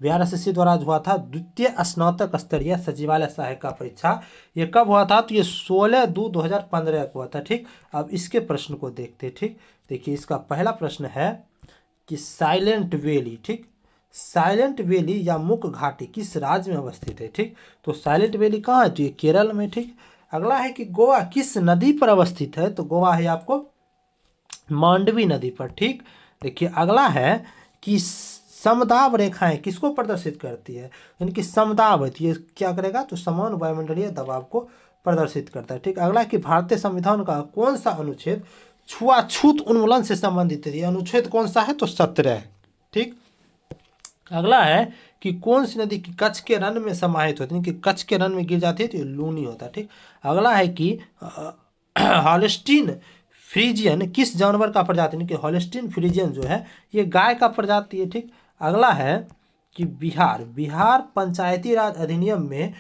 Bihar SSC द्वारा हुआ था द्वितीय स्नातक स्तरीय सचिवालय सहायक का परीक्षा। ये कब हुआ था? तो ये 16/2/2015 को हुआ था। ठीक, अब इसके प्रश्न को देखते। ठीक, देखिए इसका पहला प्रश्न है कि साइलेंट वैली, ठीक, साइलेंट वैली या मुक घाटी किस राज्य में अवस्थित है? ठीक, तो साइलेंट वैली कहाँ है? तो ये केरल में। ठीक, अगला है कि गोवा किस नदी पर अवस्थित है? तो गोवा है आपको मांडवी नदी पर। ठीक, देखिए अगला है कि समदाब रेखाएं किसको प्रदर्शित करती है? इनकी समदाब है, तो ये क्या करेगा? तो समान वायुमंडलीय दबाव को प्रदर्शित करता है। ठीक, अगला है कि भारतीय संविधान का कौन सा अनुच्छेद छुआछूत उन्मूलन से संबंधित है? ये अनुच्छेद कौन सा है? तो 17 है। ठीक, अगला है कि कौन सी नदी की कच्छ के रन में समाहित होती है? कि कच्छ के रन में गिर जाती है तो ये लूनी होता है। ठीक, अगला है कि हॉलिस्टीन फ्रीजियन किस जानवर का प्रजाति? कि हॉलिस्टीन फ्रीजियन जो है ये गाय का प्रजाति है। ठीक, अगला है कि बिहार पंचायती राज अधिनियम में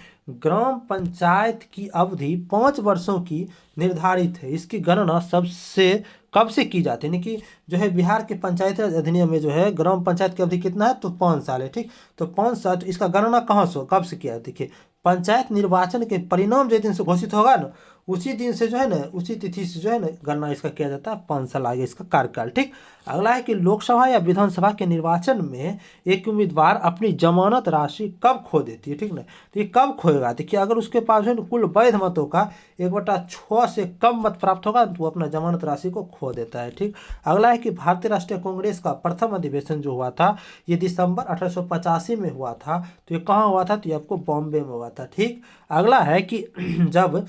ग्राम पंचायत की अवधि 5 वर्षों की निर्धारित है। इसकी गणना सबसे कब से की जाती है? यानी कि जो है बिहार के पंचायती राज अधिनियम में जो है ग्राम पंचायत की अवधि कितना है? तो 5 साल है। ठीक, तो 5 साल, तो इसका गणना कहाँ से कब से किया है? देखिए पंचायत निर्वाचन के परिणाम जिस दिन से घोषित होगा ना, उसी दिन से जो है ना, उसी तिथि से जो है ना गणना इसका किया जाता है। 5 साल आगे इसका कार्यकाल। ठीक, अगला है कि लोकसभा या विधानसभा के निर्वाचन में एक उम्मीदवार अपनी जमानत राशि कब खो देती है? ठीक ना, तो ये कब खोएगा? देखिए अगर उसके पास जो है कुल वैध मतों का 1/6 से कम मत प्राप्त होगा तो वो अपना जमानत राशि को खो देता है। ठीक, अगला है कि भारतीय राष्ट्रीय कांग्रेस का प्रथम अधिवेशन जो हुआ था ये दिसंबर 1885 में हुआ था। तो ये कहाँ हुआ था? तो ये आपको बॉम्बे में हुआ था। ठीक, अगला है कि जब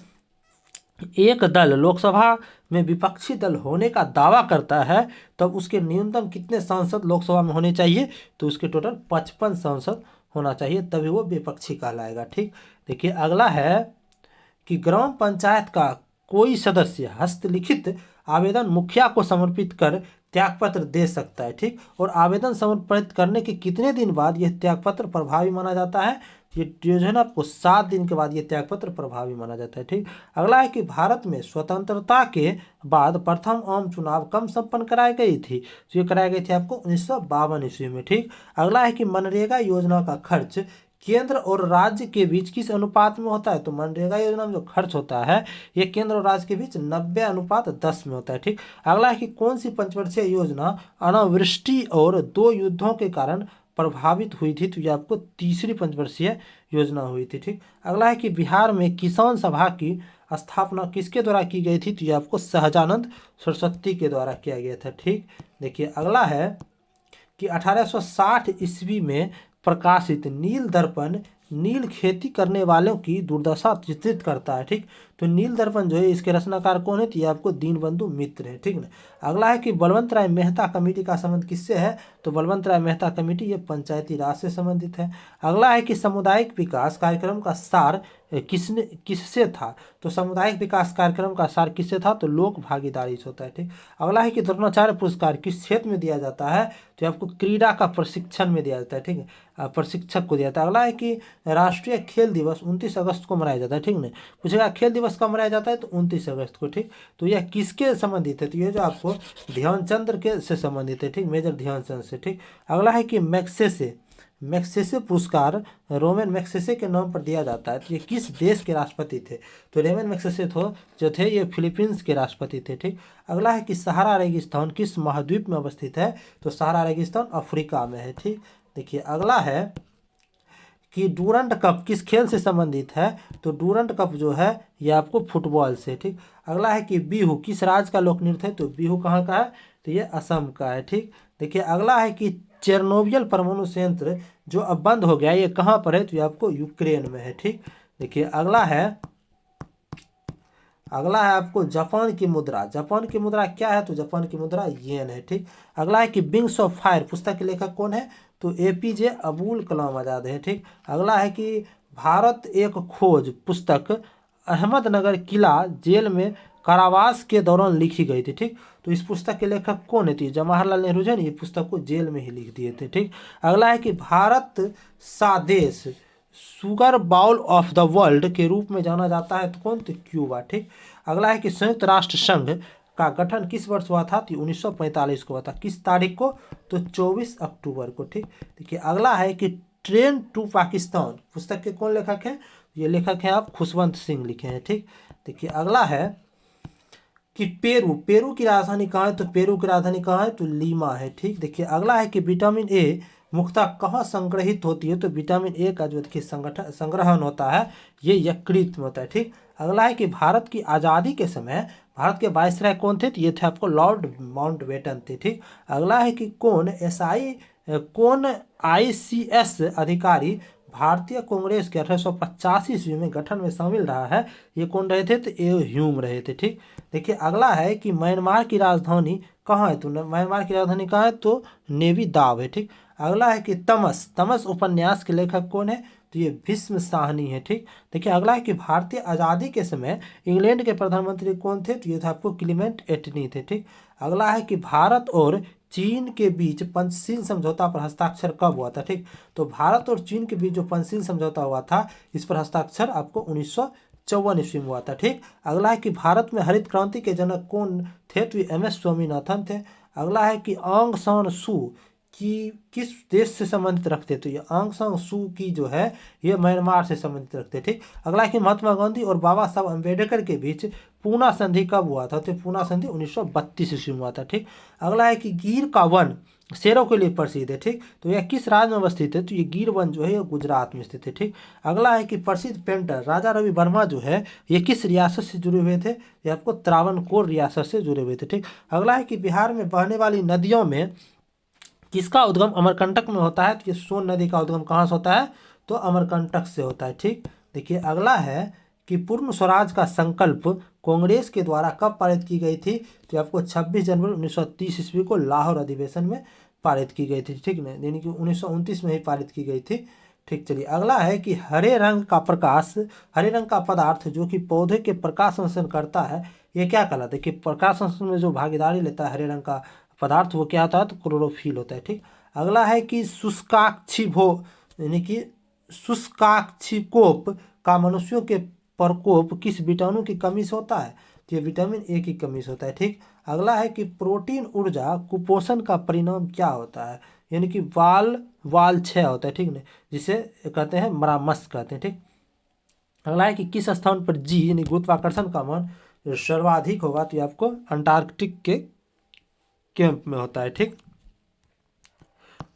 एक दल लोकसभा में विपक्षी दल होने का दावा करता है तब उसके न्यूनतम कितने सांसद लोकसभा में होने चाहिए? तो उसके टोटल 55 सांसद होना चाहिए, तभी वो विपक्षी कहलाएगा। ठीक, देखिए अगला है कि ग्राम पंचायत का कोई सदस्य हस्तलिखित आवेदन मुखिया को समर्पित कर त्यागपत्र दे सकता है। ठीक, और आवेदन समर्पित करने के कितने दिन बाद यह त्यागपत्र प्रभावी माना जाता है? ये जो है ना आपको 7 दिन के बाद ये त्यागपत्र प्रभावी माना जाता है। ठीक, अगला है कि भारत में स्वतंत्रता के बाद प्रथम आम चुनाव कब संपन्न कराई गई थी? तो ये कराई गई थी आपको 1952 ईस्वी में। ठीक, अगला है कि मनरेगा योजना का खर्च केंद्र और राज्य के बीच किस अनुपात में होता है? तो मनरेगा योजना में जो खर्च होता है ये केंद्र और राज्य के बीच 90:10 में होता है। ठीक, अगला है कि कौन सी पंचवर्षीय योजना अनावृष्टि और 2 युद्धों के कारण प्रभावित हुई थी? तो ये आपको तीसरी पंचवर्षीय योजना हुई थी। ठीक, अगला है कि बिहार में किसान सभा की स्थापना किसके द्वारा की गई थी? तो ये आपको सहजानंद सरस्वती के द्वारा किया गया था। ठीक, देखिए अगला है कि 1860 ईस्वी में प्रकाशित नील दर्पण नील खेती करने वालों की दुर्दशा चित्रित करता है। ठीक, तो नील दर्पण जो है इसके रचनाकार कौन है? तो ये आपको दीनबंधु मित्र है। ठीक ना, अगला है कि बलवंत राय मेहता कमेटी का संबंध किससे है? तो बलवंत राय मेहता कमेटी ये पंचायती राज से संबंधित है। अगला है कि सामुदायिक विकास कार्यक्रम का सार किससे था? तो सामुदायिक विकास कार्यक्रम का सार किससे था? तो लोक भागीदारी से होता है। ठीक, अगला है कि द्रोणाचार्य पुरस्कार किस क्षेत्र में दिया जाता है? तो आपको क्रीड़ा का प्रशिक्षण में दिया जाता है। ठीक है, प्रशिक्षक को दिया जाता है। अगला है कि राष्ट्रीय खेल दिवस 29 अगस्त को मनाया जाता है। ठीक ना, पूछेगा खेल दिवस कब मनाया जाता है? तो 29 अगस्त को। ठीक, तो यह किसके संबंधित है? तो ये जो आपको ध्यानचंद्र के से संबंधित है। ठीक, मेजर ध्यानचंद से। ठीक, अगला है कि मैग्सेसे पुरस्कार रोमन मैग्सेसे के नाम पर दिया जाता है। तो ये किस देश के राष्ट्रपति थे? तो रोमन मैग्सेसे जो थे ये फिलीपींस के राष्ट्रपति थे। ठीक, अगला है कि सहारा रेगिस्तान किस महाद्वीप में अवस्थित है? तो सहारा रेगिस्तान अफ्रीका में है। ठीक, देखिए अगला है कि डूरंड कप किस खेल से संबंधित है? तो डूरंड कप जो है ये आपको फुटबॉल से। ठीक, अगला है कि बिहू किस राज्य का लोक नृत्य है? तो बिहू कहाँ का है? तो ये असम का है। ठीक, देखिए अगला है कि चेरनोबियल परमाणु संयंत्र जो अब बंद हो गया ये कहाँ पर है? तो ये आपको यूक्रेन में है। ठीक, देखिए अगला है आपको जापान की मुद्रा। जापान की मुद्रा क्या है? तो जापान की मुद्रा येन है। ठीक, अगला है कि विंग्स ऑफ फायर पुस्तक के लेखक कौन है? तो एपीजे अबुल कलाम आजाद है। ठीक, अगला है कि भारत एक खोज पुस्तक अहमदनगर किला जेल में कारावास के दौरान लिखी गई थी। ठीक, तो इस पुस्तक के लेखक कौन है? तो जवाहरलाल नेहरू जो है ये पुस्तक को जेल में ही लिख दिए थे। ठीक, अगला है कि भारत सा देश sugar bowl of the world के रूप में जाना जाता है तो कौन? तो क्यूबा। ठीक, अगला है कि संयुक्त राष्ट्र संघ का गठन किस वर्ष हुआ था? तो 1945 को हुआ था। किस तारीख को? तो 24 अक्टूबर को। ठीक, देखिए अगला है कि ट्रेन टू पाकिस्तान पुस्तक के कौन लेखक हैं? ये लेखक हैं आप खुशवंत सिंह लिखे हैं। ठीक, देखिए अगला है कि पेरू की राजधानी कहाँ है? तो पेरू की राजधानी कहाँ है? तो लीमा है। ठीक, देखिए अगला है कि विटामिन ए मुख्यतः कहाँ संग्रहित होती है? तो विटामिन ए का जो देखिए संग्रहण होता है ये यकृत में होता है। ठीक, अगला है कि भारत की आज़ादी के समय भारत के वायसराय कौन थे? तो ये थे आपको लॉर्ड माउंटबेटन थे। ठीक, अगला है कि कौन ICS अधिकारी भारतीय कांग्रेस के 1885 ईस्वी में गठन में शामिल रहा है? ये कौन रहे थे? तो ये ह्यूम रहे थे। ठीक, देखिए अगला है कि म्यांमार की राजधानी कहाँ है? तो म्यांमार की राजधानी कहाँ है? तो नेवी दाव है। ठीक, अगला है कि तमस उपन्यास के लेखक कौन है? तो ये भीष्म साहनी है। ठीक, देखिए अगला है कि भारतीय आज़ादी के समय इंग्लैंड के प्रधानमंत्री कौन थे? तो ये था आपको क्लीमेंट एटनी थे। ठीक, अगला है कि भारत और चीन के बीच पंचशील समझौता पर हस्ताक्षर कब हुआ था? ठीक, तो भारत और चीन के बीच जो पंचशील समझौता हुआ था इस पर हस्ताक्षर आपको 1954 ईस्वी में हुआ था। ठीक, अगला है कि भारत में हरित क्रांति के जनक कौन थे? तो MS स्वामीनाथन थे। अगला है कि आंग सान सू की किस देश से संबंधित रखते? तो ये आंग सान सू की जो है ये म्यांमार से संबंधित रखते। ठीक, अगला है कि महात्मा गांधी और बाबा साहब अम्बेडकर के बीच पूना संधि कब हुआ था? तो पूना संधि 1932 ईस्वी में हुआ था। ठीक, अगला है कि गिर का वन शेरों के लिए प्रसिद्ध है। ठीक, तो यह किस राज्य में अवस्थित है? तो ये गिर वन जो है ये गुजरात में स्थित है। ठीक, अगला है कि प्रसिद्ध पेंटर राजा रवि वर्मा जो है ये किस रियासत से जुड़े हुए थे? ये आपको त्रावणकोर रियासत से जुड़े हुए थे। ठीक, अगला है कि बिहार में बहने वाली नदियों में किसका उद्गम अमरकंटक में होता है? तो ये सोन नदी का उद्गम कहाँ से होता है? तो अमरकंटक से होता है। ठीक, देखिए अगला है कि पूर्ण स्वराज का संकल्प कांग्रेस के द्वारा कब पारित की गई थी? तो आपको 26 जनवरी 1930 ईस्वी को लाहौर अधिवेशन में पारित की गई थी। ठीक, नहीं यानी कि 1929 में ही पारित की गई थी। ठीक, चलिए अगला है कि हरे रंग का पदार्थ जो कि पौधे के प्रकाश संश्लेषण करता है ये क्या कहलाता है? कि प्रकाश संश्लेषण में जो भागीदारी लेता है हरे रंग का पदार्थ वो क्या होता है? तो क्लोरोफिल होता है। ठीक, अगला है कि शुष्काक्षिकोप का मनुष्यों के प्रकोप किस विटामिन की कमी से होता है? तो ये विटामिन ए की कमी से होता है। ठीक, अगला है कि प्रोटीन ऊर्जा कुपोषण का परिणाम क्या होता है? यानी कि वाल क्षय होता है। ठीक ना, जिसे कहते हैं मरामस कहते हैं। ठीक, अगला है कि किस स्थान पर G यानी गुरुत्वाकर्षण का मान सर्वाधिक होगा? तो ये आपको अंटार्कटिक के कैंप में होता है। ठीक,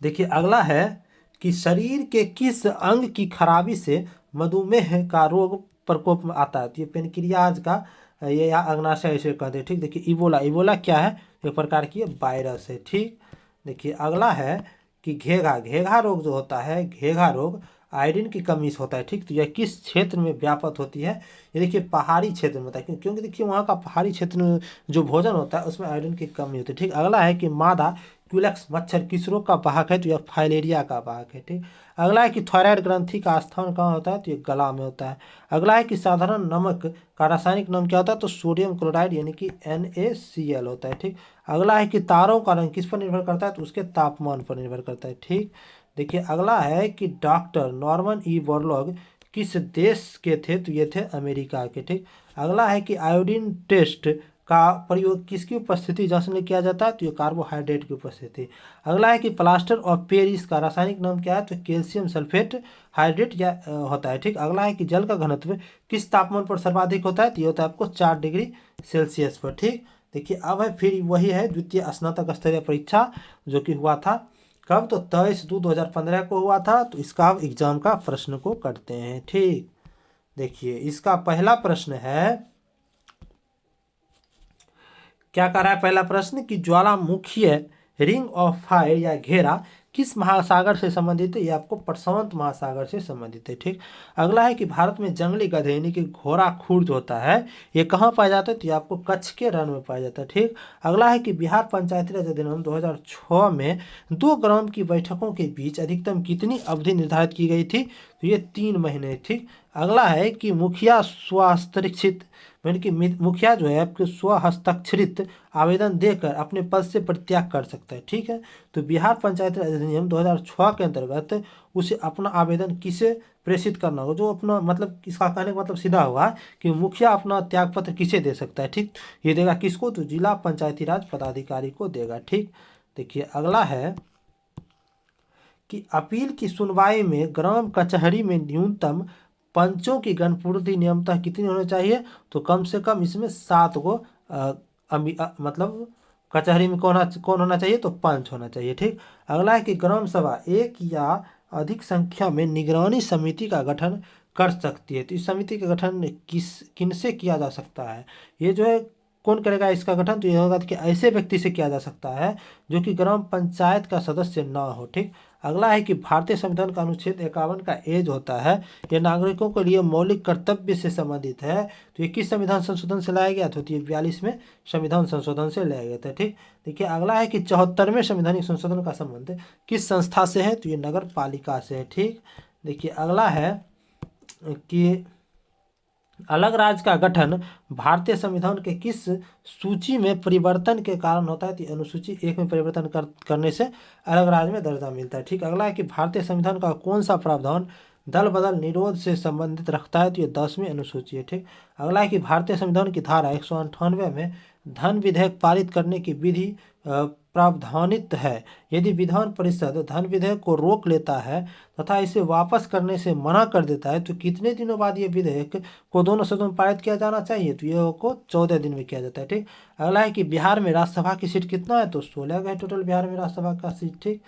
देखिए अगला है कि शरीर के किस अंग की खराबी से मधुमेह का रोग प्रकोप में आता है? तो ये पेनक्रियाज का ये या अग्नाशय इसे कहते हैं। ठीक, देखिए इबोला क्या है? एक प्रकार की वायरस है। ठीक, देखिए अगला है कि घेघा रोग जो होता है घेघा रोग आयरन की कमी से होता है। ठीक, तो यह किस क्षेत्र में व्यापक होती है? ये देखिए पहाड़ी क्षेत्र में होता है क्योंकि देखिए वहाँ का पहाड़ी क्षेत्र में जो भोजन होता है उसमें आयरन की कमी होती है। ठीक, अगला है कि मादा क्यूलेक्स मच्छर किस रोग का वाहक है? तो यह फाइलेरिया का वाहक है। ठीक, अगला है कि थायराइड ग्रंथि का स्थान कहाँ होता है? तो ये गला में होता है। अगला है कि साधारण नमक का रासायनिक नाम क्या होता है? तो सोडियम क्लोराइड यानी कि NaCl होता है। ठीक, अगला है कि तारों का रंग किस पर निर्भर करता है? तो उसके तापमान पर निर्भर करता है। ठीक, देखिए अगला है कि डॉक्टर नॉर्मन बोरलॉग किस देश के थे? तो ये थे अमेरिका के। ठीक, अगला है कि आयोडीन टेस्ट का प्रयोग किसकी उपस्थिति जांचने में किया जाता है? तो ये कार्बोहाइड्रेट की उपस्थिति। अगला है कि प्लास्टर ऑफ पेरिस का रासायनिक नाम क्या है? तो कैल्शियम सल्फेट हाइड्रेट या होता है। ठीक, अगला है कि जल का घनत्व किस तापमान पर सर्वाधिक होता है? तो ये होता है आपको 4 डिग्री सेल्सियस पर। ठीक, देखिए अब है फिर वही है द्वितीय स्नातक स्तरीय परीक्षा जो कि हुआ था कब? तो 23/2/2015 को हुआ था। तो इसका अब एग्जाम का प्रश्न को करते हैं। ठीक, देखिए इसका पहला प्रश्न है क्या कर रहा है? पहला प्रश्न कि ज्वालामुखी रिंग ऑफ फायर या घेरा किस महासागर से संबंधित है? ये आपको प्रशांत महासागर से संबंधित है। ठीक, अगला है कि भारत में जंगली गधे यानी कि घोड़ा खूर जो होता है ये कहाँ पाया जाता है? तो ये आपको कच्छ के रण में पाया जाता है। ठीक, अगला है कि बिहार पंचायती राज अधिनियम 2006 में 2 ग्राम की बैठकों के बीच अधिकतम कितनी अवधि निर्धारित की गई थी? तो ये 3 महीने। ठीक, अगला है कि मुखिया स्वहस्ताक्षरित यानी कि मुखिया जो है आपके स्वहस्ताक्षरित आवेदन देकर अपने पद से परित्याग कर सकता है। ठीक है, तो बिहार पंचायती राज अधिनियम 2006 के अंतर्गत उसे अपना आवेदन किसे प्रेषित करना होगा? जो अपना मतलब इसका कहने का मतलब सीधा हुआ कि मुखिया अपना त्याग पत्र किसे दे सकता है? ठीक, ये देगा किसको? तो जिला पंचायती राज पदाधिकारी को देगा। ठीक, देखिए अगला है कि अपील की सुनवाई में ग्राम कचहरी में न्यूनतम पंचों की गणपूर्ति नियमतः कितनी होनी चाहिए? तो कम से कम इसमें 7 गो मतलब कचहरी में कौन होना चाहिए? तो पंच होना चाहिए। ठीक। अगला है कि ग्राम सभा एक या अधिक संख्या में निगरानी समिति का गठन कर सकती है। तो इस समिति का गठन किनसे किया जा सकता है? ये जो है कौन करेगा इसका गठन? तो ये होगा कि ऐसे व्यक्ति से किया जा सकता है जो कि ग्राम पंचायत का सदस्य ना हो। ठीक। अगला है कि भारतीय संविधान का अनुच्छेद 51 का एज होता है, ये नागरिकों के लिए मौलिक कर्तव्य से संबंधित है। तो ये किस संविधान संशोधन से लाया गया था? तो ये 42वें संविधान संशोधन से लाया गया था। ठीक। देखिए अगला है कि 74वें संवैधानिक संशोधन का संबंध किस संस्था से है? तो ये नगर पालिका से है। ठीक। देखिए अगला है कि अलग राज्य का गठन भारतीय संविधान के किस सूची में परिवर्तन के कारण होता है? तो अनुसूची 1 में परिवर्तन करने से अलग राज्य में दर्जा मिलता है। ठीक। अगला है कि भारतीय संविधान का कौन सा प्रावधान दल बदल निरोध से संबंधित रखता है? तो ये 10वीं अनुसूची है। ठीक। अगला है कि भारतीय संविधान की धारा 198 में धन विधेयक पारित करने की विधि प्रावधानित है। यदि विधान परिषद धन विधेयक को रोक लेता है तथा इसे वापस करने से मना कर देता है तो कितने दिनों बाद ये विधेयक को दोनों सदनों में पारित किया जाना चाहिए? तो ये को 14 दिन में किया जाता है। ठीक। अगला है कि बिहार में राज्यसभा की सीट कितना है? तो 16 है टोटल बिहार में राज्यसभा का सीट। ठीक।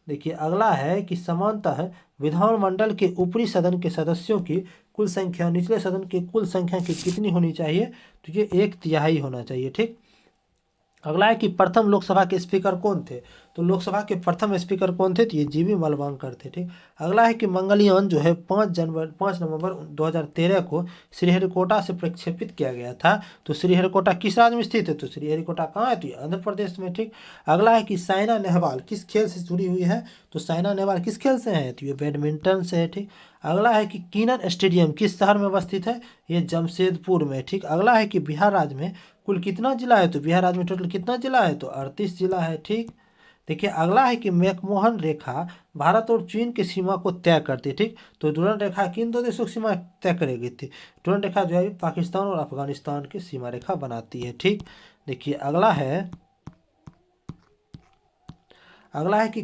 देखिए अगला है कि समानतः विधानमंडल के ऊपरी सदन के सदस्यों की कुल संख्या निचले सदन की कुल संख्या की कितनी होनी चाहिए? तो ये 1/3 होना चाहिए। ठीक। अगला है कि प्रथम लोकसभा के स्पीकर कौन थे? तो लोकसभा के प्रथम स्पीकर कौन थे? तो ये जीवी मलवांकर थे। ठीक। अगला है कि मंगलयान जो है 5 नवंबर 2013 को श्रीहरिकोटा से प्रक्षेपित किया गया था। तो श्रीहरिकोटा किस राज्य में स्थित है? तो श्रीहरिकोटा कहाँ है? तो ये आंध्र प्रदेश में। ठीक। अगला है कि साइना नेहवाल किस खेल से जुड़ी हुई है? तो साइना नेहवाल किस खेल से है? तो ये बैडमिंटन से है। ठीक। अगला है कि कीनन स्टेडियम किस शहर में अवस्थित है? ये जमशेदपुर में। ठीक। अगला है कि बिहार राज्य में कुल कितना जिला है? तो बिहार राज्य में टोटल कितना जिला है? तो 38 जिला है। ठीक। देखिए अगला है कि मैकमोहन रेखा भारत और चीन की सीमा को तय करती है। ठीक। तो डुरन रेखा किन दो देशों की सीमा तय करेगी थी? डुरन रेखा जो है पाकिस्तान और अफगानिस्तान की सीमा रेखा बनाती है। ठीक। देखिए अगला है कि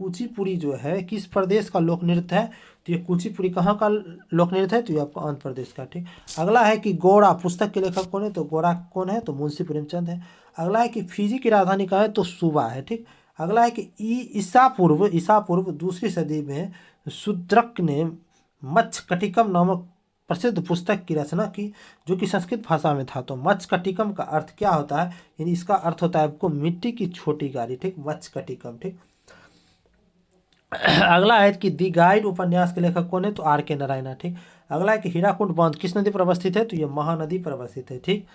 कुचिपुड़ी जो है किस प्रदेश का लोक नृत्य है? तो ये कुचिपुड़ी कहाँ का लोक नृत्य है? तो ये आपका आंध्र प्रदेश का। ठीक। अगला है कि गोरा पुस्तक के लेखक कौन है? तो गोरा कौन है? तो मुंशी प्रेमचंद है। अगला है कि फिजी की राजधानी कहाँ है? तो सुबा है। ठीक। अगला है कि ईसा पूर्व 2री सदी में शूद्रक ने मच्छकटिकम नामक प्रसिद्ध पुस्तक की रचना की जो कि संस्कृत भाषा में था। तो मच्छकटिकम का अर्थ क्या होता है? यानी इसका अर्थ होता है आपको मिट्टी की छोटी गाड़ी। ठीक। मच्छकटिकम। ठीक। अगला है कि दी गाइड उपन्यास के लेखक कौन है? तो R.K. नारायण। ठीक। अगला है कि हीराकुंड बांध किस नदी पर अवस्थित है? तो ये महानदी पर अवस्थित है। ठीक।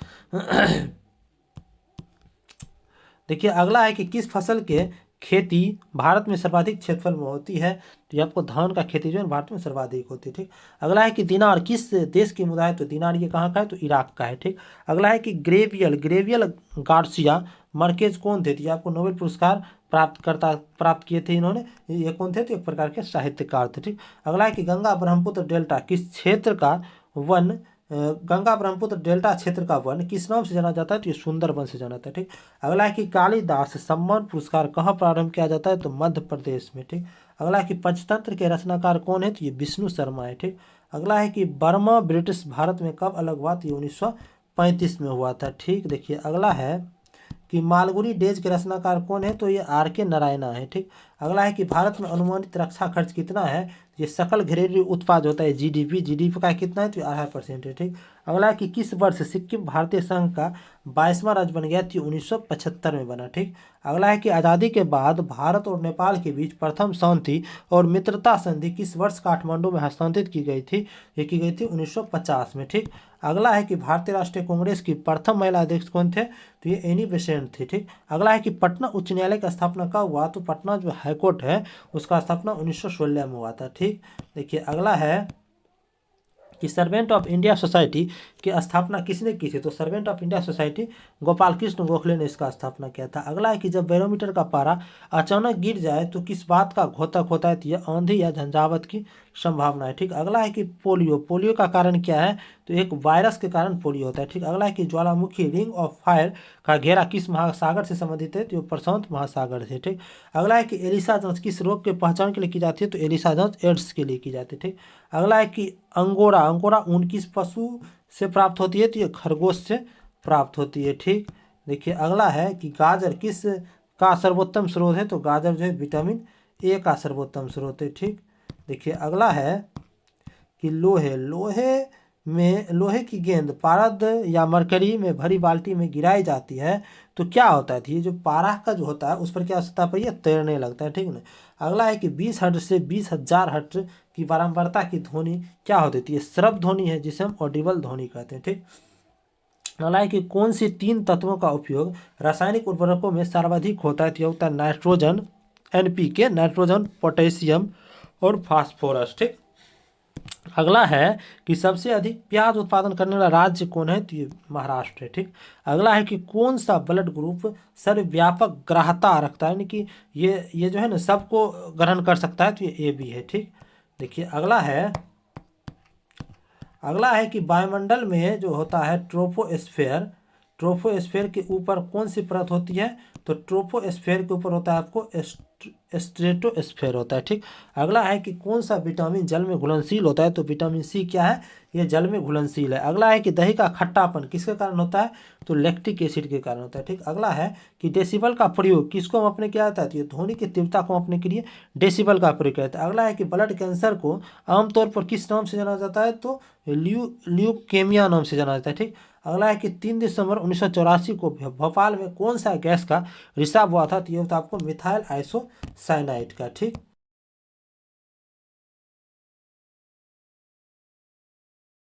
देखिए अगला है कि किस फसल के खेती भारत में सर्वाधिक क्षेत्रफल में होती है? तो ये आपको धान का खेती जो है भारत में सर्वाधिक होती है। ठीक। अगला है कि दिनार किस देश की मुद्रा है? तो दिनार ये कहाँ का है? तो इराक का है। ठीक। अगला है कि ग्रेवियल गार्सिया मार्केज कौन थे? तो ये आपको नोबेल पुरस्कार प्राप्त किए थे इन्होंने। ये कौन थे? तो एक प्रकार के साहित्यकार थे। ठीक। अगला है कि गंगा ब्रह्मपुत्र डेल्टा क्षेत्र का वन किस नाम से जाना जाता है? तो ये सुंदरबन से जाना जाता है। ठीक। अगला है कि कालिदास सम्मान पुरस्कार कहाँ प्रारंभ किया जाता है? तो मध्य प्रदेश में। ठीक। अगला है कि पंचतंत्र के रचनाकार कौन है? तो ये विष्णु शर्मा है। ठीक। अगला है कि बर्मा ब्रिटिश भारत में कब अलग हुआ? तो ये 1935 में हुआ था। ठीक। देखिए अगला है कि मालगुडी डेज के रचनाकार कौन है? तो ये R.K. नारायण है। ठीक। अगला है कि भारत में अनुमानित रक्षा खर्च कितना है? ये सकल घरेलू उत्पाद होता है जीडीपी का कितना है? तो 2.5% है। ठीक। अगला है कि किस वर्ष सिक्किम भारतीय संघ का 22वां राज्य बन गया? तो 1975 में बना। ठीक। अगला है कि आज़ादी के बाद भारत और नेपाल के बीच प्रथम शांति और मित्रता संधि किस वर्ष काठमांडू में हस्तांतरित की गई थी? ये की गई थी 1950 में। ठीक। अगला है कि भारतीय राष्ट्रीय कांग्रेस की प्रथम महिला अध्यक्ष कौन थे? तो ये एनी बेसेंट थी। ठीक। अगला है कि पटना उच्च न्यायालय की स्थापना कब हुआ? तो पटना जो हाईकोर्ट है उसका स्थापना 1916 में हुआ था। ठीक। देखिए अगला है कि सर्वेंट ऑफ इंडिया सोसाइटी की स्थापना किसने की थी? तो servant of India society Gopal Krishna Gokhale ने इसका स्थापना किया था। अगला है कि जब बैरोमीटर का पारा अचानक गिर जाए तो किस बात का घोतक होता है? तो यह आंधी या झंझावत की संभावना है। ठीक। अगला है कि पोलियो का कारण क्या है? तो एक वायरस के कारण पोलियो होता है। ठीक, अगला है कि ज्वालामुखी रिंग ऑफ फायर का घेरा किस महासागर से संबंधित है, तो प्रशांत महासागर से। ठीक, अगला है कि एलिसा जांच किस रोग के पहचान के लिए की जाती है, तो एलिसा जांच एड्स के लिए की जाती है। ठीक, अगला है कि अंगोरा अंगोरा ऊन किस पशु से प्राप्त होती है, तो ये खरगोश से प्राप्त होती है। ठीक, देखिए अगला है कि गाजर किस का सर्वोत्तम स्रोत है, तो गाजर जो है विटामिन ए का सर्वोत्तम स्रोत है। ठीक, देखिए अगला है कि लोहे लोहे में लोहे की गेंद पारद या मरकरी में भरी बाल्टी में गिराई जाती है तो क्या होता है, ये जो पारा का जो होता है उस पर क्या सतह पर ये तैरने लगता है। ठीक ना, अगला है कि 20 हर्ट्ज से 20,000 हर्ट्ज की बारंबारता की ध्वनि क्या होती है, ये श्रव्य ध्वनि है जिसे हम ऑडिबल ध्वनि कहते हैं। ठीक, अगला है कि कौन सी 3 तत्वों का उपयोग रासायनिक उर्वरकों में सर्वाधिक होता है, तो ये होता है नाइट्रोजन NPK, नाइट्रोजन, पोटेशियम और फास्फोरस। ठीक, अगला है कि सबसे अधिक प्याज उत्पादन करने वाला राज्य कौन है, तो ये महाराष्ट्र है। ठीक, अगला है कि कौन सा ब्लड ग्रुप सर्वव्यापक ग्राह्यता रखता है, यानी कि ये जो है ना सबको ग्रहण कर सकता है, तो ये AB है। ठीक, देखिए अगला है कि वायुमंडल में जो होता है ट्रोपोस्फेयर के ऊपर कौन सी परत होती है, तो ट्रोपोस्फेयर के ऊपर होता है आपको स्ट्रेटोस्फेयर होता है। ठीक, अगला है कि कौन सा विटामिन जल में घुलनशील होता है, तो विटामिन C क्या है, ये जल में घुलनशील है। अगला है कि दही का खट्टापन किसके कारण होता है, तो लैक्टिक एसिड के कारण होता है। ठीक, अगला है कि डेसिबल का प्रयोग किसको मापने किया जाता है, तो ये ध्वनि की तीव्रता को मापने के लिए डेसिबल का प्रयोग किया जाता है। अगला है कि ब्लड कैंसर को आमतौर पर किस नाम से जाना जाता है, तो ल्यूकेमिया नाम से जाना जाता है। ठीक, अगला है कि 3 दिसंबर 1984 को भोपाल में कौन सा गैस का रिसाव हुआ था, तो ये होता है आपको मिथाइल आइसोसाइनाइड का। ठीक।